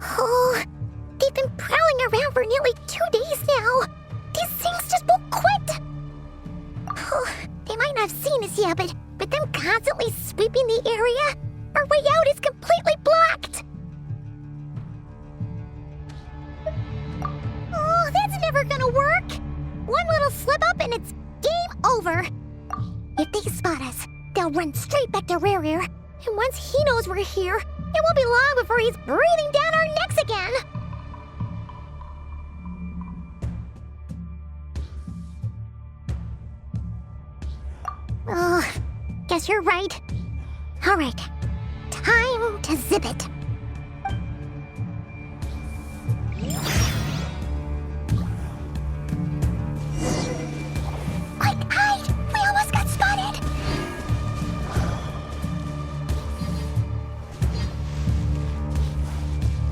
Oh, they've been prowling around for nearly 2 days now. These things just won't quit. Oh, they might not have seen us yet, but them constantly sweeping the area, our way out is completely blocked. Oh, that's never gonna work. One little slip up and it's game over. If they spot us, they'll run straight back to Rare. And once he knows we're here, it won't be long before he's breathing down our necks again. Oh, guess you're right. All right, time to zip it. Quick, hide! We almost got spotted!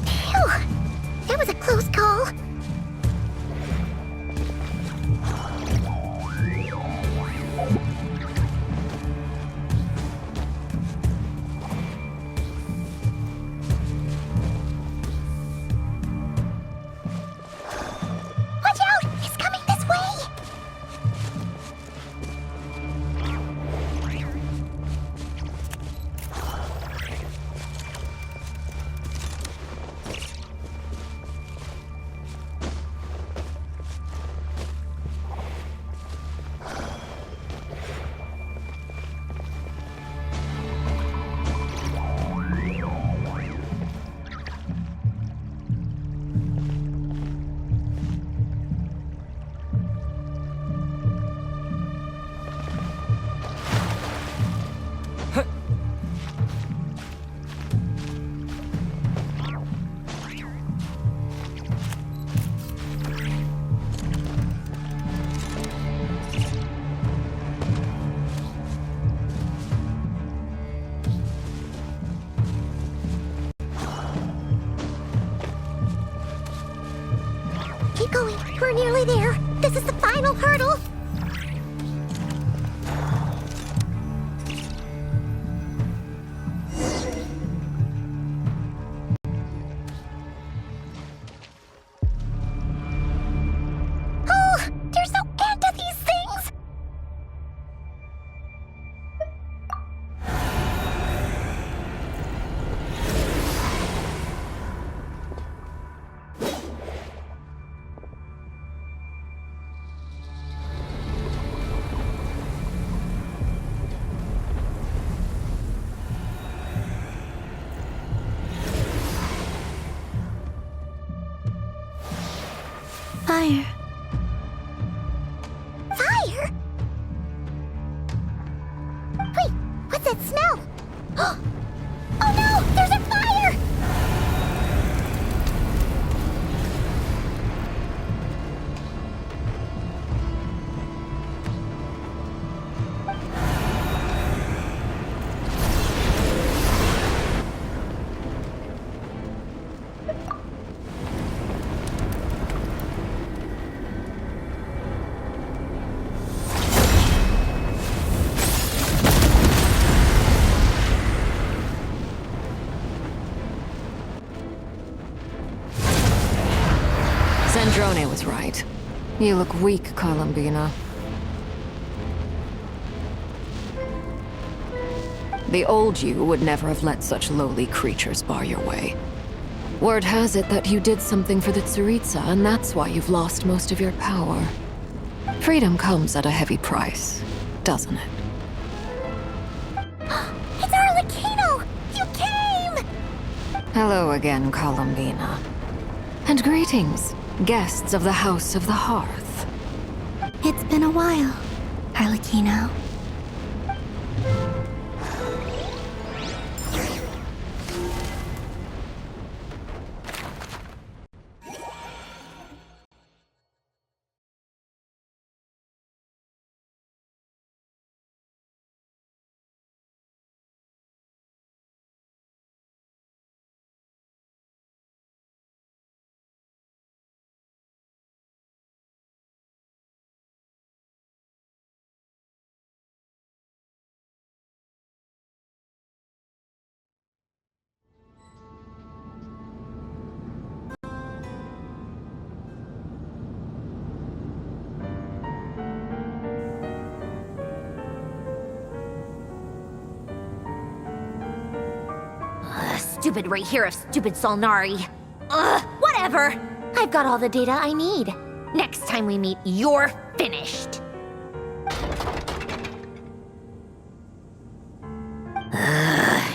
Phew! That was a close call. Watch out! He's coming this way! Keep going. We're nearly there. This is the final hurdle. Oh, there's no end to these things. Fire. Fire? Wait, what's that smell? Oh no, there's a fire! Sandrone was right. You look weak, Columbina. The old you would never have let such lowly creatures bar your way. Word has it that you did something for the Tsaritsa, and that's why you've lost most of your power. Freedom comes at a heavy price, doesn't it? It's Arlecchino! You came! Hello again, Columbina. And greetings, guests of the House of the Hearth. It's been a while, Arlecchino. stupid right here of stupid Solnari. Ugh, whatever. I've got all the data I need. Next time we meet, you're finished.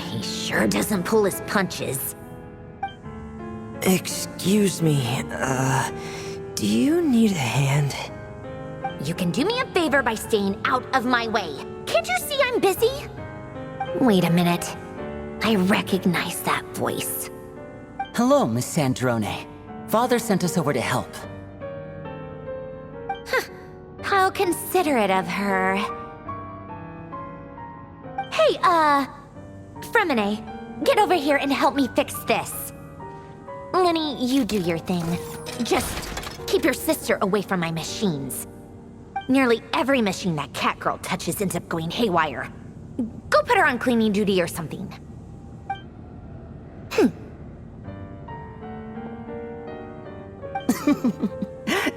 He sure doesn't pull his punches. Excuse me, do you need a hand? You can do me a favor by staying out of my way. Can't you see I'm busy? Wait a minute. I recognize that voice. Hello, Miss Sandrone. Father sent us over to help. How considerate of her. Hey, Fremine, get over here and help me fix this. Lenny, you do your thing. Just keep your sister away from my machines. Nearly every machine that Catgirl touches ends up going haywire. Go put her on cleaning duty or something.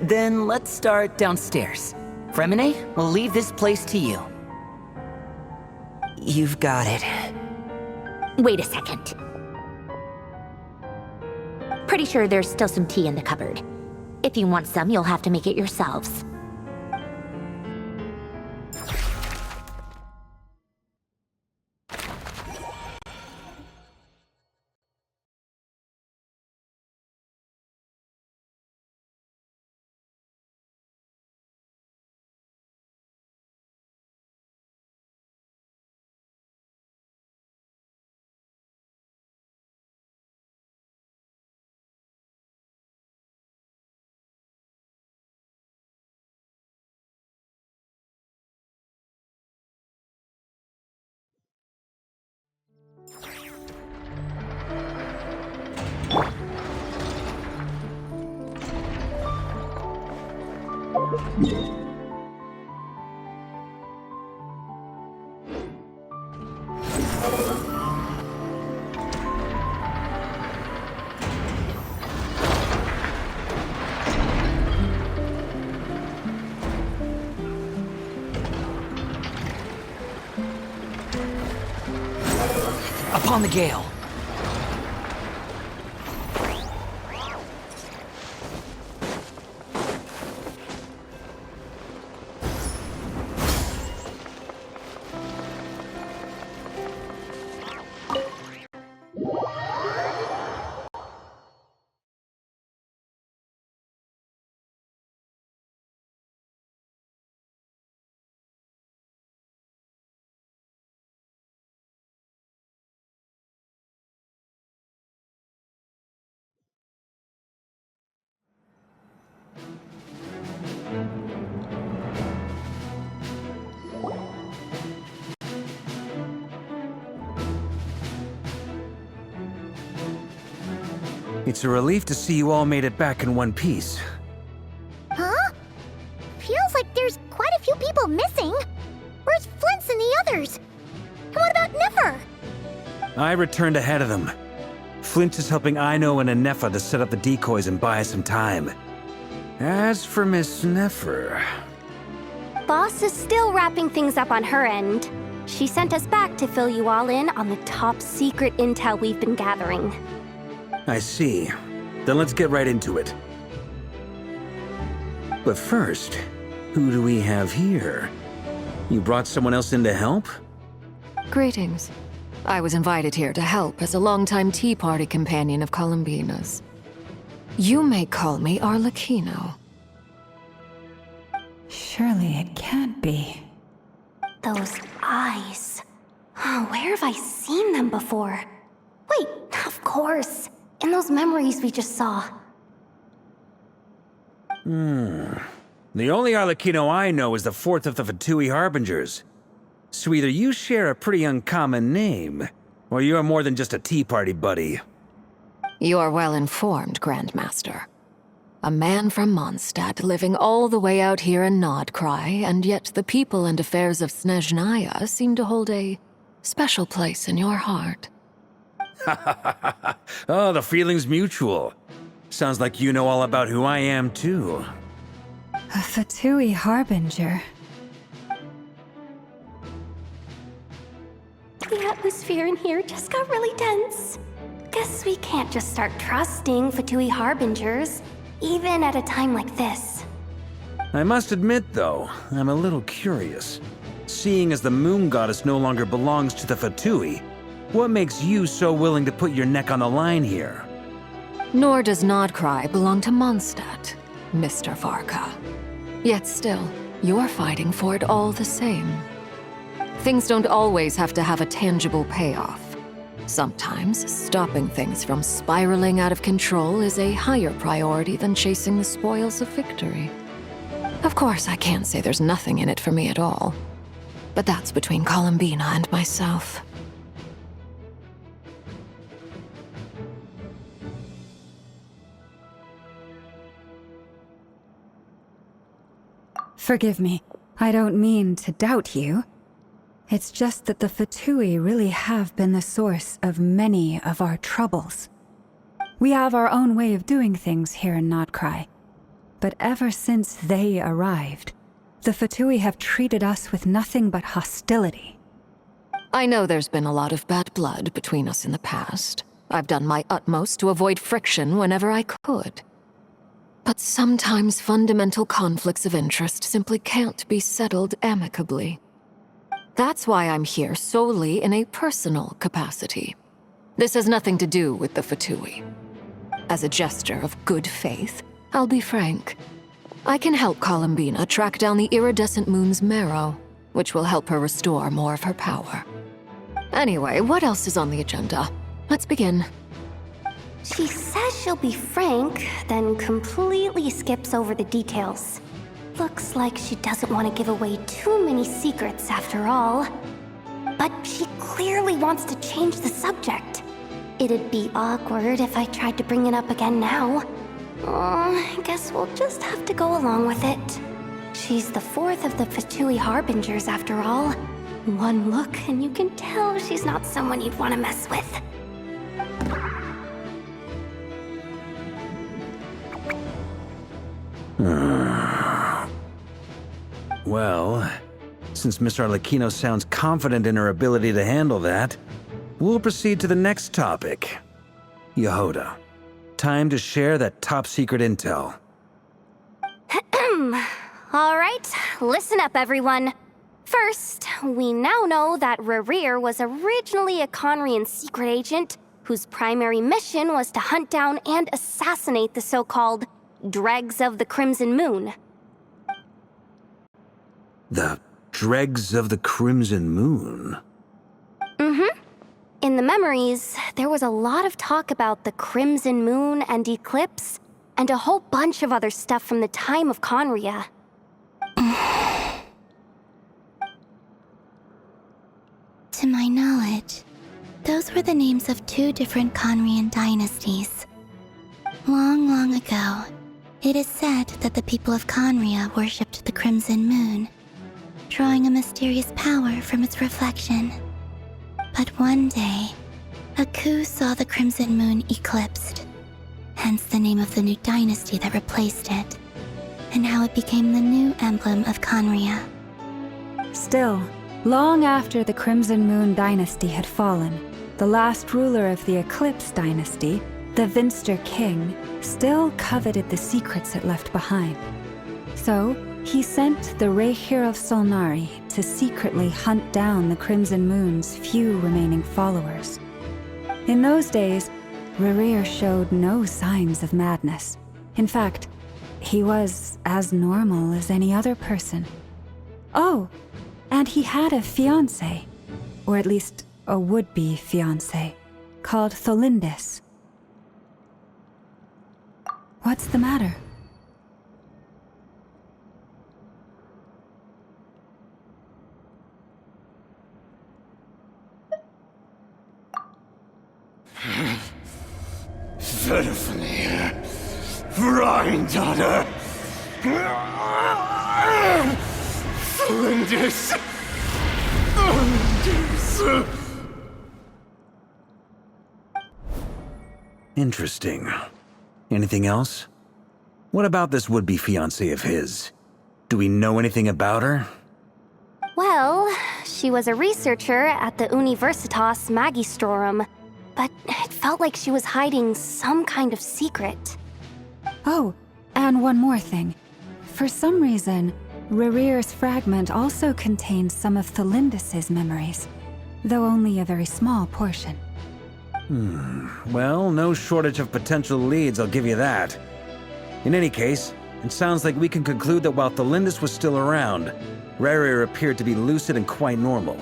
Then let's start downstairs. Fremine, we'll leave this place to you. You've got it. Wait a second. Pretty sure there's still some tea in the cupboard. If you want some, you'll have to make it yourselves. Upon the gale. It's a relief to see you all made it back in one piece. Huh? Feels like there's quite a few people missing. Where's Flint's and the others? And what about Nefer? I returned ahead of them. Flint is helping Ino and Anefa to set up the decoys and buy us some time. As for Miss Nefer... Boss is still wrapping things up on her end. She sent us back to fill you all in on the top secret intel we've been gathering. I see. Then let's get right into it. But first, who do we have here? You brought someone else in to help? Greetings. I was invited here to help as a longtime Tea Party companion of Columbina's. You may call me Arlecchino. Surely it can't be. Those eyes. Oh, where have I seen them before? Wait, of course. In those memories we just saw. The only Arlecchino I know is the fourth of the Fatui Harbingers. So either you share a pretty uncommon name, or you're more than just a Tea Party buddy. You're well informed, Grandmaster. A man from Mondstadt living all the way out here in Nodcry, and yet the people and affairs of Snezhnaya seem to hold a special place in your heart. Oh, the feeling's mutual. Sounds like you know all about who I am, too. A Fatui Harbinger. The atmosphere in here just got really tense. guess we can't just start trusting Fatui Harbingers, even at a time like this. I must admit, though, I'm a little curious. Seeing as the moon goddess no longer belongs to the Fatui, what makes you so willing to put your neck on the line here? Nor does Nodcry belong to Mondstadt, Mr. Varka. Yet still, you're fighting for it all the same. Things don't always have to have a tangible payoff. Sometimes, stopping things from spiraling out of control is a higher priority than chasing the spoils of victory. Of course, I can't say there's nothing in it for me at all. But that's between Columbina and myself. Forgive me. I don't mean to doubt you. It's just that the Fatui really have been the source of many of our troubles. We have our own way of doing things here in Nodcry. But ever since they arrived, the Fatui have treated us with nothing but hostility. I know there's been a lot of bad blood between us in the past. I've done my utmost to avoid friction whenever I could. But sometimes fundamental conflicts of interest simply can't be settled amicably. That's why I'm here solely in a personal capacity. This has nothing to do with the Fatui. As a gesture of good faith, I'll be frank. I can help Columbina track down the iridescent moon's marrow, which will help her restore more of her power. Anyway, what else is on the agenda? Let's begin. She says she'll be frank, then completely skips over the details. Looks like she doesn't want to give away too many secrets after all. But she clearly wants to change the subject. It'd be awkward if I tried to bring it up again now. I guess we'll just have to go along with it. She's the fourth of the Fatui Harbingers after all. One look and you can tell she's not someone you'd want to mess with. Well, since Miss Arlecchino sounds confident in her ability to handle that, we'll proceed to the next topic. Yehoda, time to share that top-secret intel. Alright, listen up everyone. First, we now know that Rerir was originally a Conrian secret agent whose primary mission was to hunt down and assassinate the so-called Dregs of the Crimson Moon. The Dregs of the Crimson Moon? In the memories, there was a lot of talk about the Crimson Moon and Eclipse, and a whole bunch of other stuff from the time of Conria. To my knowledge, those were the names of two different Conrian dynasties. Long, long ago, it is said that the people of Conria worshipped the Crimson Moon, drawing a mysterious power from its reflection. But one day, a coup saw the Crimson Moon eclipsed, hence the name of the new dynasty that replaced it, and how it became the new emblem of Conria. Still, long after the Crimson Moon dynasty had fallen, the last ruler of the Eclipse dynasty, the Vinster King, still coveted the secrets it left behind. So, he sent the Rehir of Solnari to secretly hunt down the Crimson Moon's few remaining followers. In those days, Rerir showed no signs of madness. In fact, he was as normal as any other person. Oh, and he had a fiancé, or at least a would-be fiancé, called Tholindis. What's the matter? Verfnir, Rheindaughter, Flinders. Interesting. Anything else? What about this would-be fiancé of his? Do we know anything about her? Well, she was a researcher at the Universitas Magistrorum, but it felt like she was hiding some kind of secret. Oh, and one more thing. For some reason, Rerear's fragment also contains some of Thelindis' memories, though only a very small portion. Well, no shortage of potential leads, I'll give you that. In any case, it sounds like we can conclude that while Thelindis was still around, Rerear appeared to be lucid and quite normal.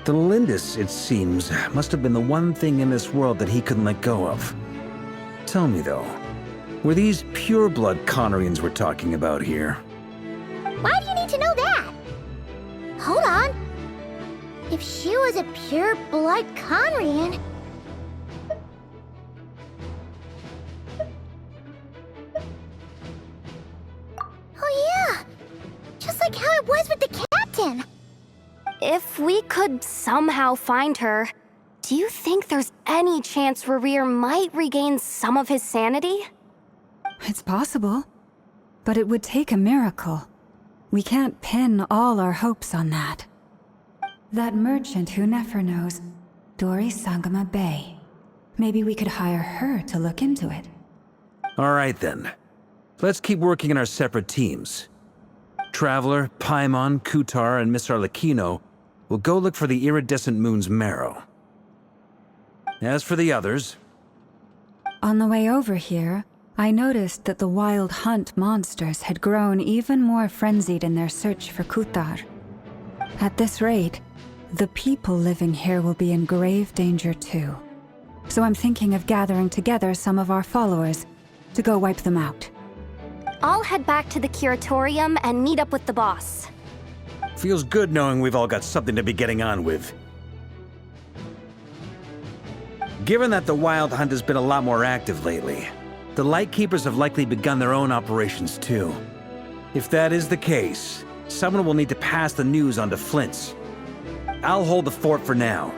Thelindis, it seems, must have been the one thing in this world that he couldn't let go of. Tell me though, were these pure-blood Conorians we're talking about here? Why do you need to know that? Hold on. If she was a pure-blood Conrian... Oh yeah! Just like how it was with the captain! If we could somehow find her, do you think there's any chance Rerear might regain some of his sanity? It's possible, but it would take a miracle. We can't pin all our hopes on that. That merchant who Nefer knows, Dori Sangama Bay. Maybe we could hire her to look into it. All right then. Let's keep working in our separate teams. Traveler, Paimon, Kutar, and Miss Arlecchino will go look for the iridescent moon's marrow. As for the others... On the way over here, I noticed that the wild hunt monsters had grown even more frenzied in their search for Kutar. At this rate, the people living here will be in grave danger too. So I'm thinking of gathering together some of our followers to go wipe them out. I'll head back to the curatorium and meet up with the boss. Feels good knowing we've all got something to be getting on with. Given that the Wild Hunt has been a lot more active lately, the Lightkeepers have likely begun their own operations too. If that is the case, someone will need to pass the news on to Flint's. I'll hold the fort for now,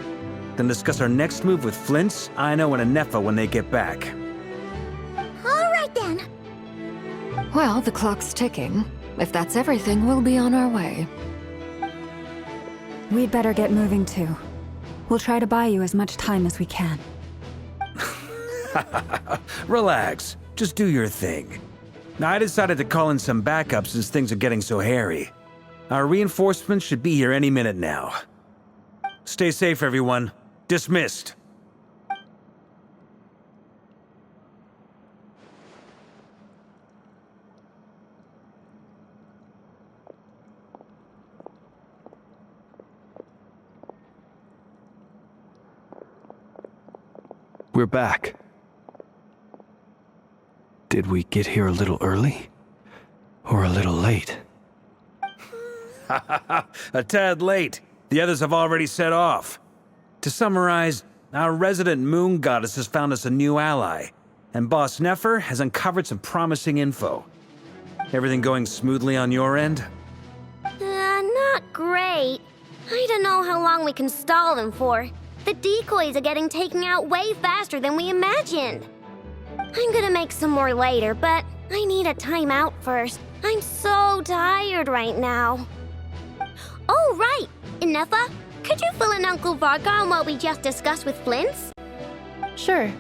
then discuss our next move with Flint's, Aino, and Anefa when they get back. All right then. Well, the clock's ticking. If that's everything, we'll be on our way. We'd better get moving too. We'll try to buy you as much time as we can. Relax. Just do your thing. Now, I decided to call in some backup since things are getting so hairy. Our reinforcements should be here any minute now. Stay safe, everyone. Dismissed. We're back. Did we get here a little early? Or a little late? A tad late. The others have already set off. To summarize, our resident moon goddess has found us a new ally, and Boss Nefer has uncovered some promising info. Everything going smoothly on your end? Not great. I don't know how long we can stall them for. The decoys are getting taken out way faster than we imagined. I'm gonna make some more later, but I need a timeout first. I'm so tired right now. Oh, right! Inefa, could you fill in Uncle Varka on what we just discussed with Flint's? Sure.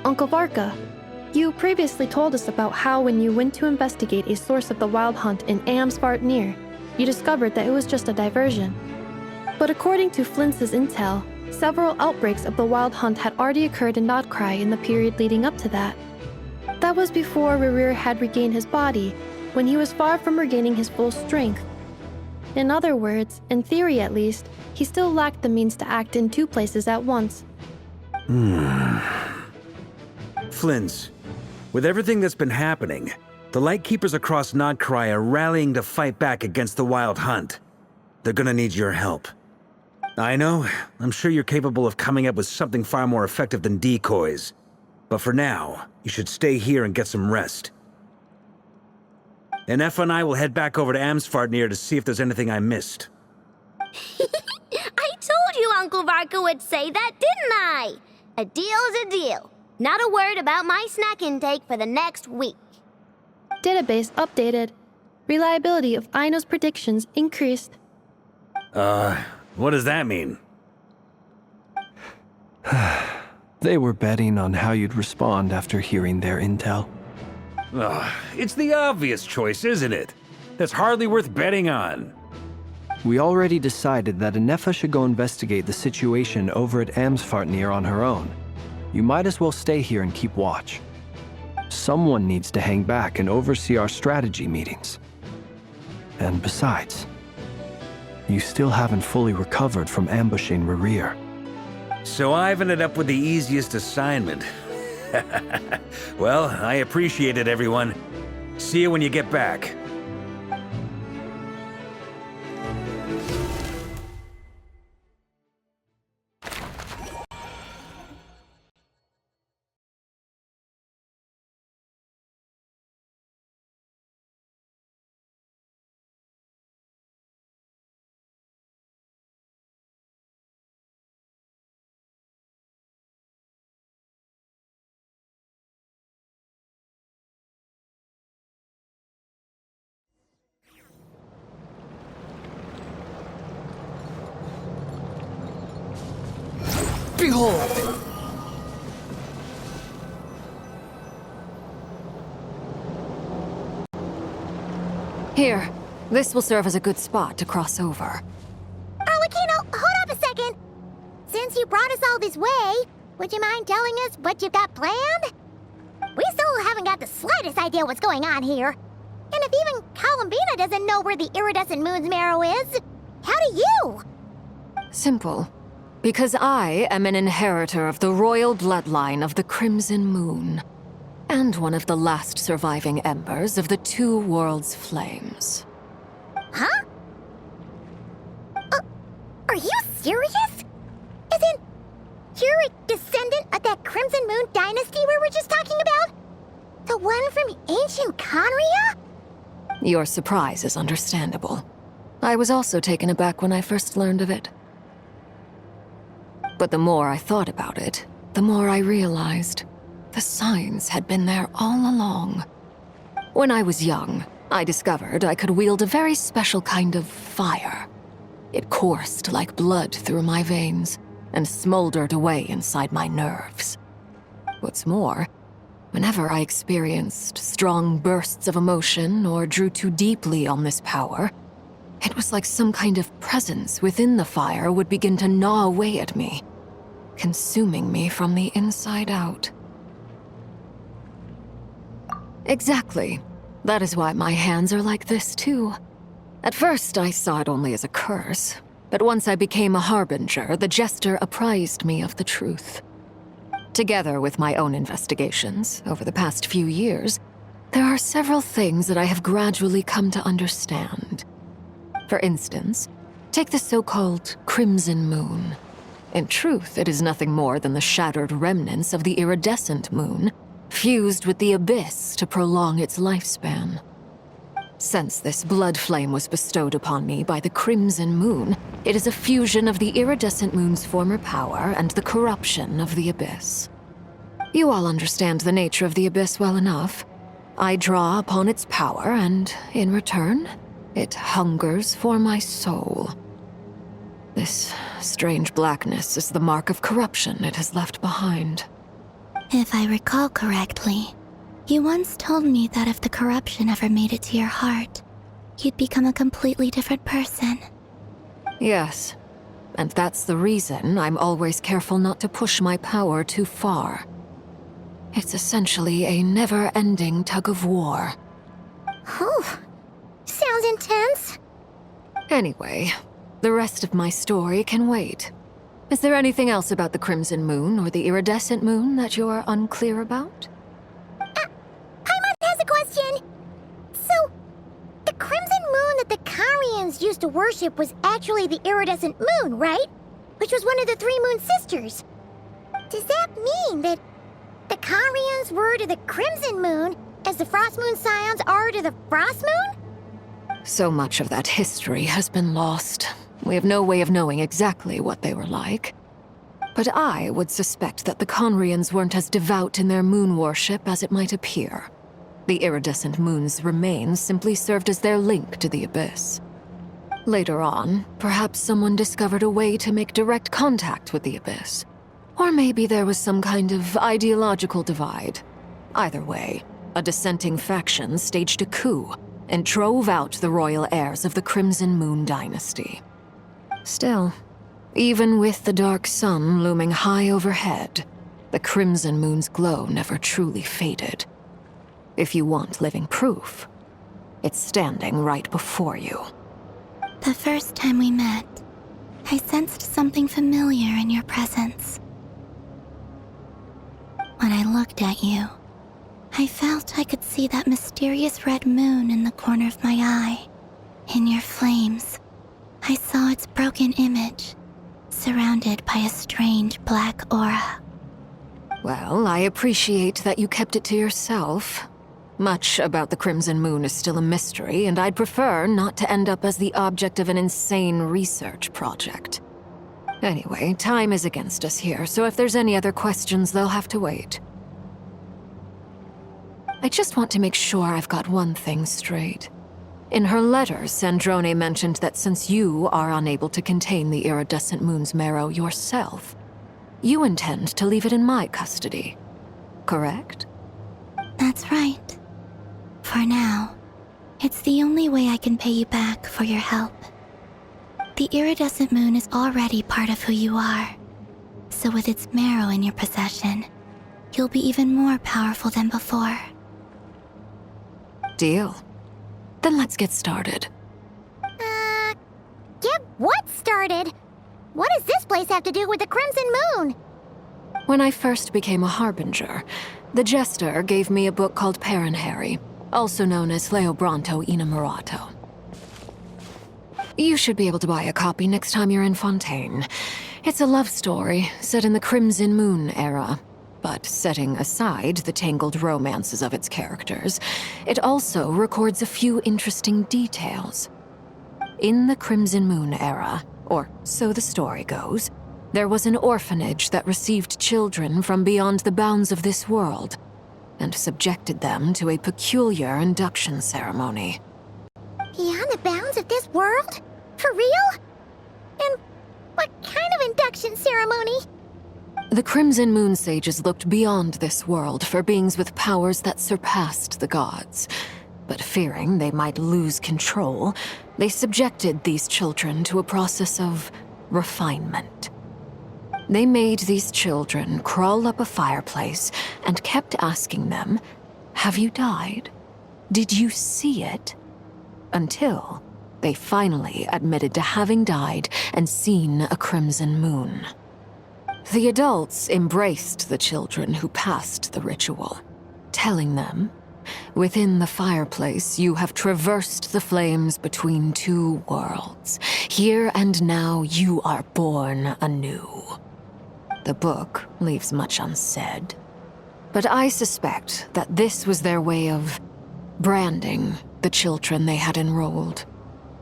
Uncle Varka, you previously told us about how when you went to investigate a source of the Wild Hunt in Amsvartnir, you discovered that it was just a diversion. But according to Flint's intel, several outbreaks of the Wild Hunt had already occurred in Nodcry in the period leading up to that. That was before Rerear had regained his body, when he was far from regaining his full strength. In other words, in theory at least, he still lacked the means to act in two places at once. Flint's, with everything that's been happening, the Lightkeepers across Nodcry are rallying to fight back against the Wild Hunt. They're gonna need your help. I know, I'm sure you're capable of coming up with something far more effective than decoys. But for now, you should stay here and get some rest. Anefa and I will head back over to Amsvartnir to see if there's anything I missed. I told you Uncle Varka would say that, didn't I? A deal's a deal. Not a word about my snack intake for the next week. Database updated. Reliability of Aino's predictions increased. What does that mean? They were betting on how you'd respond after hearing their intel. Ugh, it's the obvious choice, isn't it? That's hardly worth betting on. We already decided that Anefa should go investigate the situation over at Amsfartnir on her own. You might as well stay here and keep watch. Someone needs to hang back and oversee our strategy meetings. And besides, you still haven't fully recovered from ambushing Rerir. So I've ended up with the easiest assignment. Well, I appreciate it, everyone. See you when you get back. Behold! Here, this will serve as a good spot to cross over. Arlecchino, hold up a second. Since you brought us all this way, would you mind telling us what you've got planned? We still haven't got the slightest idea what's going on here. And if even Columbina doesn't know where the iridescent moon's marrow is, how do you? Simple. Because I am an inheritor of the royal bloodline of the Crimson Moon, and one of the last surviving embers of the Two Worlds' flames. Huh? Are you serious? As in, you're a descendant of that Crimson Moon dynasty we were just talking about? The one from ancient Conria? Your surprise is understandable. I was also taken aback when I first learned of it. But the more I thought about it, the more I realized the signs had been there all along. When I was young, I discovered I could wield a very special kind of fire. It coursed like blood through my veins and smoldered away inside my nerves. What's more, whenever I experienced strong bursts of emotion or drew too deeply on this power, it was like some kind of presence within the fire would begin to gnaw away at me, consuming me from the inside out. Exactly. That is why my hands are like this, too. At first, I saw it only as a curse, but once I became a harbinger, the Jester apprised me of the truth. Together with my own investigations over the past few years, there are several things that I have gradually come to understand. For instance, take the so-called Crimson Moon. In truth, it is nothing more than the shattered remnants of the iridescent moon, fused with the abyss to prolong its lifespan. Since this blood flame was bestowed upon me by the Crimson Moon, it is a fusion of the iridescent moon's former power and the corruption of the abyss. You all understand the nature of the abyss well enough. I draw upon its power, and in return, it hungers for my soul. This strange blackness is the mark of corruption it has left behind. If I recall correctly, you once told me that if the corruption ever made it to your heart, you'd become a completely different person. Yes, and that's the reason I'm always careful not to push my power too far. It's essentially a never-ending tug of war. Whew. Sounds intense. Anyway, the rest of my story can wait. Is there anything else about the Crimson Moon or the Iridescent Moon that you're unclear about? Paimon has a question. So, the Crimson Moon that the Carians used to worship was actually the Iridescent Moon, right? Which was one of the three Moon Sisters. Does that mean that the Carians were to the Crimson Moon as the Frost Moon Scions are to the Frost Moon? So much of that history has been lost. We have no way of knowing exactly what they were like. But I would suspect that the Conrians weren't as devout in their moon worship as it might appear. The iridescent moon's remains simply served as their link to the abyss. Later on, perhaps someone discovered a way to make direct contact with the abyss. Or maybe there was some kind of ideological divide. Either way, a dissenting faction staged a coup and drove out the royal heirs of the Crimson Moon dynasty. Still, even with the dark sun looming high overhead, the Crimson Moon's glow never truly faded. If you want living proof, it's standing right before you. The first time we met, I sensed something familiar in your presence. When I looked at you, I felt I could see that mysterious red moon in the corner of my eye. In your flames, I saw its broken image, surrounded by a strange black aura. Well, I appreciate that you kept it to yourself. Much about the Crimson Moon is still a mystery, and I'd prefer not to end up as the object of an insane research project. Anyway, time is against us here, so if there's any other questions, they'll have to wait. I just want to make sure I've got one thing straight. In her letter, Sandrone mentioned that since you are unable to contain the iridescent moon's marrow yourself, you intend to leave it in my custody, correct? That's right. For now, it's the only way I can pay you back for your help. The iridescent moon is already part of who you are, so with its marrow in your possession, you'll be even more powerful than before. Deal. Then let's get started. Get what started? What does this place have to do with the Crimson Moon? When I first became a Harbinger, the Jester gave me a book called Paranhari, also known as Leobranto Innamorato. You should be able to buy a copy next time you're in Fontaine. It's a love story set in the Crimson Moon era, but setting aside the tangled romances of its characters, it also records a few interesting details. In the Crimson Moon era, or so the story goes, there was an orphanage that received children from beyond the bounds of this world, and subjected them to a peculiar induction ceremony. Beyond the bounds of this world? For real? And what kind of induction ceremony? The Crimson Moon sages looked beyond this world for beings with powers that surpassed the gods. But fearing they might lose control, they subjected these children to a process of refinement. They made these children crawl up a fireplace and kept asking them, "Have you died? Did you see it?" Until they finally admitted to having died and seen a crimson moon. The adults embraced the children who passed the ritual, telling them, "Within the fireplace, you have traversed the flames between two worlds. Here and now, you are born anew." The book leaves much unsaid, but I suspect that this was their way of branding the children they had enrolled,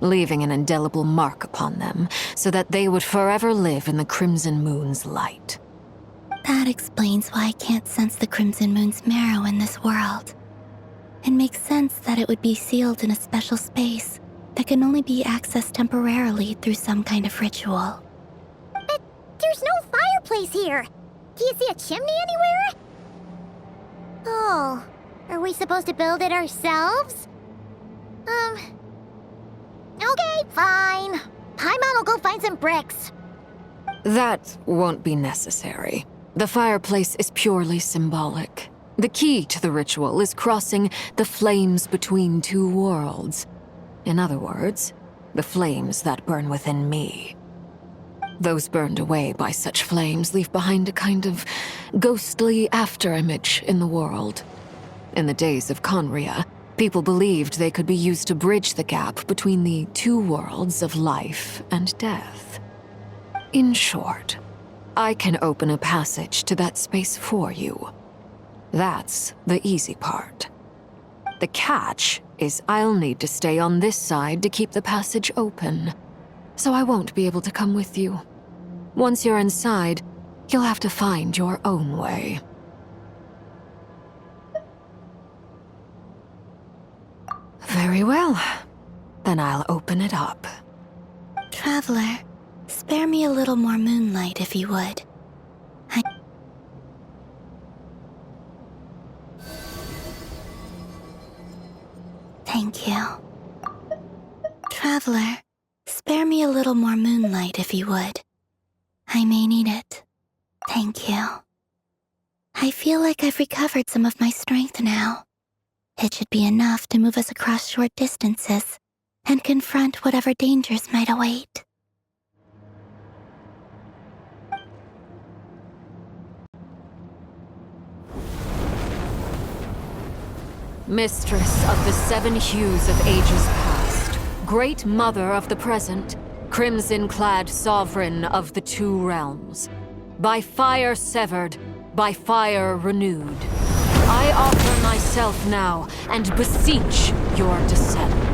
leaving an indelible mark upon them so that they would forever live in the Crimson Moon's light. That explains why I can't sense the Crimson Moon's marrow in this world. It makes sense that it would be sealed in a special space that can only be accessed temporarily through some kind of ritual. But there's no fireplace here. Do you see a chimney anywhere? Oh, are we supposed to build it ourselves? Okay, fine. Paimon will go find some bricks. That won't be necessary. The fireplace is purely symbolic. The key to the ritual is crossing the flames between two worlds. In other words, the flames that burn within me. Those burned away by such flames leave behind a kind of ghostly afterimage in the world. In the days of Conria, people believed they could be used to bridge the gap between the two worlds of life and death. In short, I can open a passage to that space for you. That's the easy part. The catch is I'll need to stay on this side to keep the passage open, so I won't be able to come with you. Once you're inside, you'll have to find your own way. Very well. Then I'll open it up. Traveler, spare me a little more moonlight if you would. Thank you. Traveler, spare me a little more moonlight if you would. I may need it. Thank you. I feel like I've recovered some of my strength now. It should be enough to move us across short distances and confront whatever dangers might await. Mistress of the seven hues of ages past, Great Mother of the present, crimson-clad sovereign of the two realms, by fire severed, by fire renewed, I offer myself now and beseech your descent.